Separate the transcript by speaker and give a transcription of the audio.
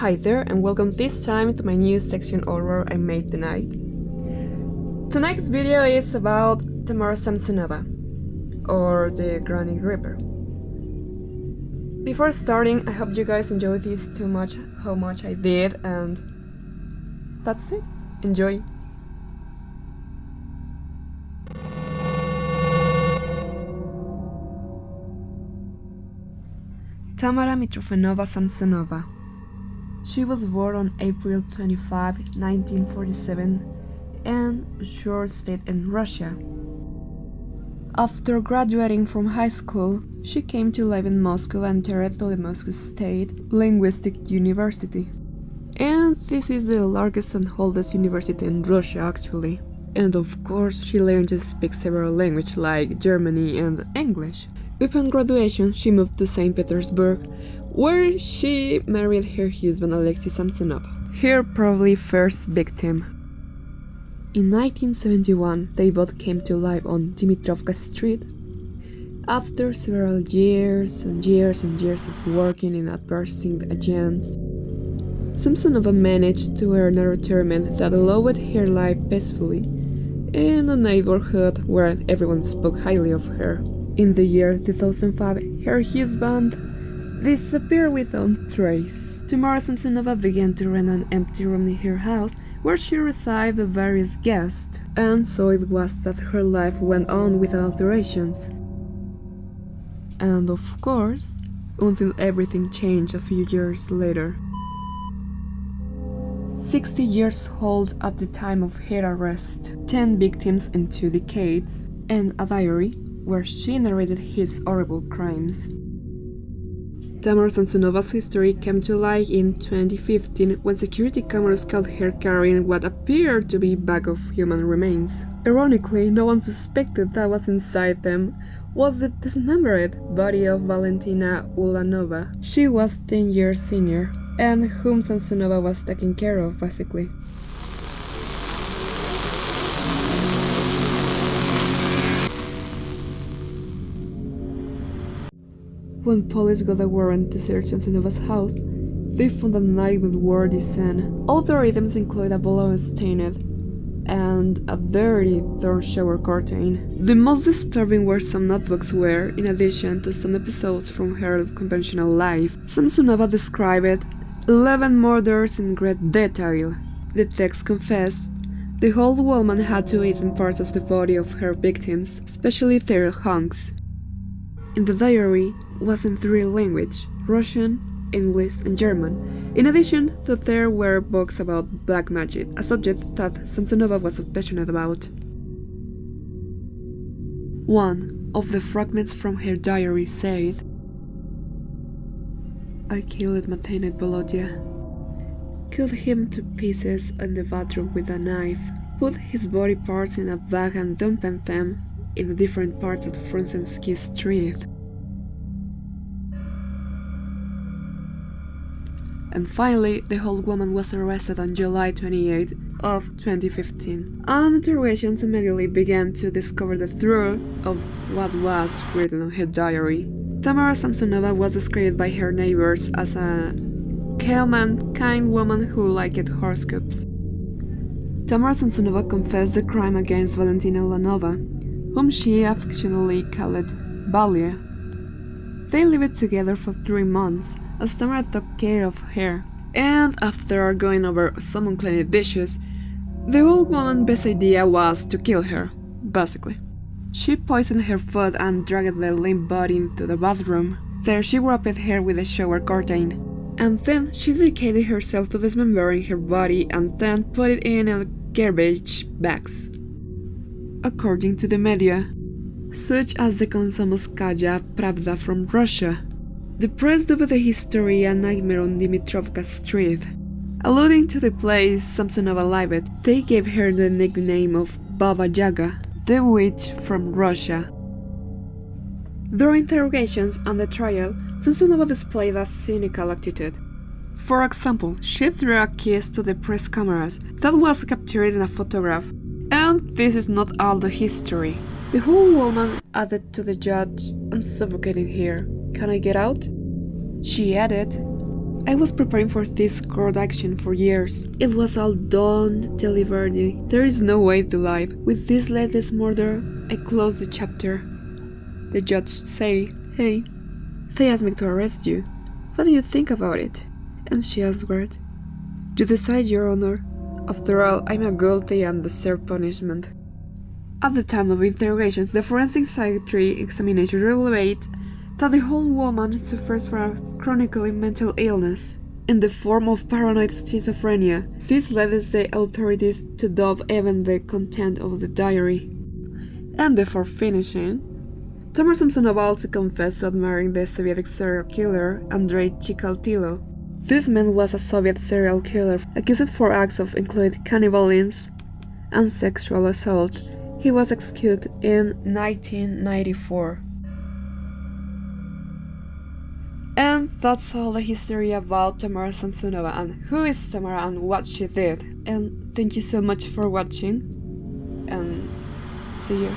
Speaker 1: Hi there, and welcome this time to my new section horror I made tonight. Tonight's video is about Tamara Samsonova, or the Granny Reaper. Before starting, I hope you guys enjoyed this too much how much I did, and that's it. Enjoy! Tamara Mitrofanova Samsonova. She was born on April 25, 1947, in Uzhhorod State in Russia. After graduating from high school, she came to live in Moscow and entered the Moscow State Linguistic University. And this is the largest and oldest university in Russia actually. And of course, she learned to speak several languages like German and English. Upon graduation, she moved to St. Petersburg, where she married her husband Alexei Samsonov, her probably first victim. In 1971, they both came to live on Dimitrovka Street. After several years and years of working in advertising agents, Samsonova managed to earn a retirement that allowed her life peacefully in a neighborhood where everyone spoke highly of her. In the year 2005, her husband disappeared without trace. Tamara Samsonova began to rent an empty room in her house where she received various guests, and so it was that her life went on without alterations. And of course, until everything changed a few years later. 60 years old at the time of her arrest, 10 victims in 2 decades, and a diary where she narrated his horrible crimes. Tamara Samsonova's history came to light in 2015 when security cameras caught her carrying what appeared to be a bag of human remains. Ironically, no one suspected that what was inside them was the dismembered body of Valentina Ulanova. She was 10 years senior, and whom Samsonova was taking care of, basically. When police got a warrant to search Samsonova's house, they found a knife with wordy scent. Other items include a blood-stained and a dirty torn shower curtain. The most disturbing were some notebooks where, in addition to some episodes from her conventional life, Samsonova described 11 murders in great detail. The text confessed the old woman had to eat parts of the body of her victims, especially their hunks. In the diary was in 3 languages: Russian, English, and German. In addition, there were books about black magic, a subject that Samsonova was passionate about. One of the fragments from her diary said, "I killed my teenage Volodya, cut him to pieces in the bathroom with a knife, put his body parts in a bag and dumped them in the different parts of the Frunzensky Street." And finally, the old woman was arrested on July 28 of 2015. And interrogations immediately began to discover the truth of what was written on her diary. Tamara Samsonova was described by her neighbors as a calm and kind woman who liked horoscopes. Tamara Samsonova confessed the crime against Valentina Ulanova, whom she affectionately called Valia. They lived together for 3 months, as Tamara took care of her, and after going over some unclean dishes, the old woman's best idea was to kill her, basically. She poisoned her food and dragged the limp body into the bathroom. There she wrapped her with a shower curtain, and then she dedicated herself to dismembering her body and then put it in garbage bags. According to the media, such as the Komsomolskaya Pravda from Russia, the press dubbed the history a nightmare on Dimitrovka Street. Alluding to the place Samsonova lived, they gave her the nickname of Baba Yaga, the witch from Russia. During interrogations and the trial, Samsonova displayed a cynical attitude. For example, she threw a kiss to the press cameras that was captured in a photograph. And this is not all the history. The whole woman added to the judge, "I'm suffocating here. Can I get out?" She added, I was preparing for this court action for years. It was all done, delivered. There is no way to lie. With this latest murder, I close the chapter. The judge say, "Hey, they asked me to arrest you. What do you think about it?" And she answered, "You decide, Your Honor. After all, I'm a guilty and deserve punishment." At the time of interrogations, the forensic psychiatry examination revealed that the whole woman suffers from a chronic mental illness in the form of paranoid schizophrenia. This led the authorities to doubt even the content of the diary. And before finishing, Tamara Samsonova also confessed to admiring the Soviet serial killer Andrei Chikatilo. This man was a Soviet serial killer accused for acts of including cannibalism and sexual assault. He was executed in 1994. And that's all the history about Tamara Samsonova and who is Tamara and what she did. And thank you so much for watching, and see you.